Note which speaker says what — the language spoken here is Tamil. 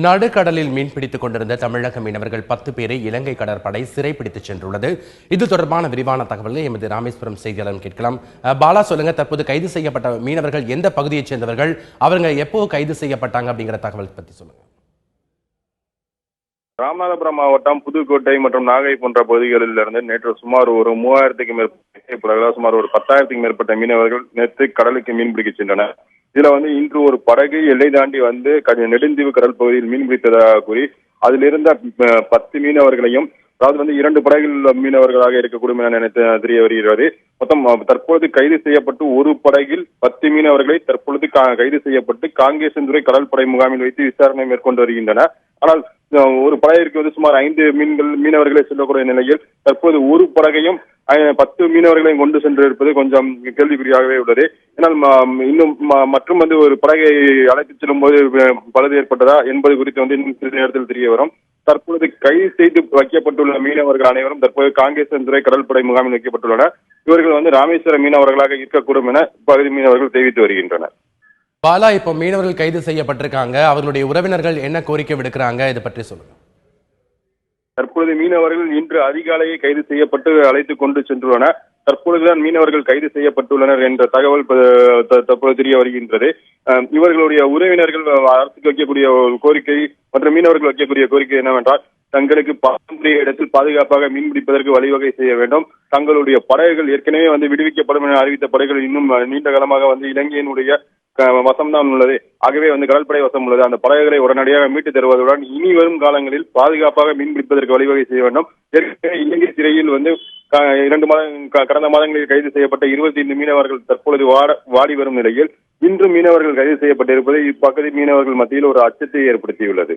Speaker 1: நடுக்கடலில் மீன்பிடித்துக் கொண்டிருந்த தமிழக மீனவர்கள் 10 பேரை இலங்கை கடற்படை சிறைப்பிடித்துச் சென்றுள்ளது. இது தொடர்பான விரிவான தகவலை எமது ராமேஸ்வரம் செய்தியாளர் கேட்கலாம். பாலா, சொல்லுங்க, தற்போது கைது செய்யப்பட்ட மீனவர்கள் எந்த பகுதியைச் சேர்ந்தவர்கள், அவங்க எப்போ கைது செய்யப்பட்டாங்க அப்படிங்கிற தகவல் பத்தி சொல்லுங்க.
Speaker 2: ராமநாதபுரம் மாவட்டம் புதுக்கோட்டை மற்றும் நாகை போன்ற பகுதிகளில் இருந்து நேற்று சுமார் ஒரு 3000க்கும் மேற்பட்ட சுமார் ஒரு 10,000க்கும் மேற்பட்ட மீனவர்கள் நேற்று கடலுக்கு மீன்பிடிக்க சென்றனர். இதுல இன்று ஒரு படகு எல்லை தாண்டி நெடுந்தீவு கடல் பகுதியில் மீன்பிடித்ததாக கூறி அதில் இருந்த 10 மீனவர்களையும், அதாவது 2 படகில் மீனவர்களாக இருக்கக்கூடும் என நினைத்து தெரிய வருகிறது. மொத்தம் தற்பொழுது கைது செய்யப்பட்டு ஒரு படகில் 10 மீனவர்களை தற்பொழுது கைது செய்யப்பட்டு காங்கேசன்துறை கடற்படை முகாமில் வைத்து விசாரணை மேற்கொண்டு வருகின்றனர். ஆனால் ஒரு படகிற்கு சுமார் 5 மீனவர்களை செல்லக்கூடிய நிலையில் தற்போது ஒரு படகையும் 10 மீனவர்களையும் கொண்டு சென்று இருப்பது கொஞ்சம் கேள்விக்குறியாகவே உள்ளது. ஏன்னால் இன்னும் மற்றும் ஒரு படகை அழைத்துச் செல்லும் போது பழுது ஏற்பட்டதா என்பது குறித்து இன்னும் சிறிது நேரத்தில் தெரிய வரும். தற்பொழுது கைது செய்து வைக்கப்பட்டுள்ள மீனவர்கள் அனைவரும் தற்போது காங்கேசன்துறை கடற்படை முகாமில் வைக்கப்பட்டுள்ளனர். இவர்கள் ராமேஸ்வரம் மீனவர்களாக இருக்கக்கூடும் என பகுதி மீனவர்கள் தெரிவித்து வருகின்றனர்.
Speaker 1: பாலா, இப்போ மீனவர்கள் கைது செய்யப்பட்டிருக்காங்க, அவர்களுடைய உறவினர்கள் என்ன கோரிக்கை விடுக்கிறாங்க, இதை பற்றி சொல்லுங்க.
Speaker 2: தற்பொழுது மீனவர்கள் இன்று அதிகாலையே கைது செய்யப்பட்டு அழைத்துக் கொண்டு சென்றுள்ளனர். தற்பொழுதுதான் மீனவர்கள் கைது செய்யப்பட்டுள்ளனர் என்ற தகவல் தற்போது தெரிய வருகின்றது. இவர்களுடைய உறவினர்கள் அரசுக்கு வைக்கக்கூடிய கோரிக்கை மற்றும் மீனவர்கள் வைக்கக்கூடிய கோரிக்கை என்னவென்றால், தங்களுக்கு பாரம்பரிய இடத்தில் பாதுகாப்பாக மீன்பிடிப்பதற்கு வழிவகை செய்ய வேண்டும். தங்களுடைய படகுகள் ஏற்கனவே விடுவிக்கப்படும் என அறிவித்த படகுகள் இன்னும் நீண்ட காலமாக இலங்கையினுடைய வசம்தான் உள்ளது. ஆகவே கடற்படை வசம் உள்ளது. அந்த படகுகளை உடனடியாக மீட்டு தருவதுடன் இனி வரும் காலங்களில் பாதுகாப்பாக மீன்பிடிப்பதற்கு வழிவகை செய்ய வேண்டும். ஏற்கனவே இலங்கை சிறையில் கடந்த மாதங்களில் கைது செய்யப்பட்ட 25 மீனவர்கள் தற்பொழுது வாடி வரும் நிலையில் இன்று மீனவர்கள் கைது செய்யப்பட்டிருப்பது இப்பகுதி மீனவர்கள் மத்தியில் ஒரு அச்சத்தை ஏற்படுத்தியுள்ளது.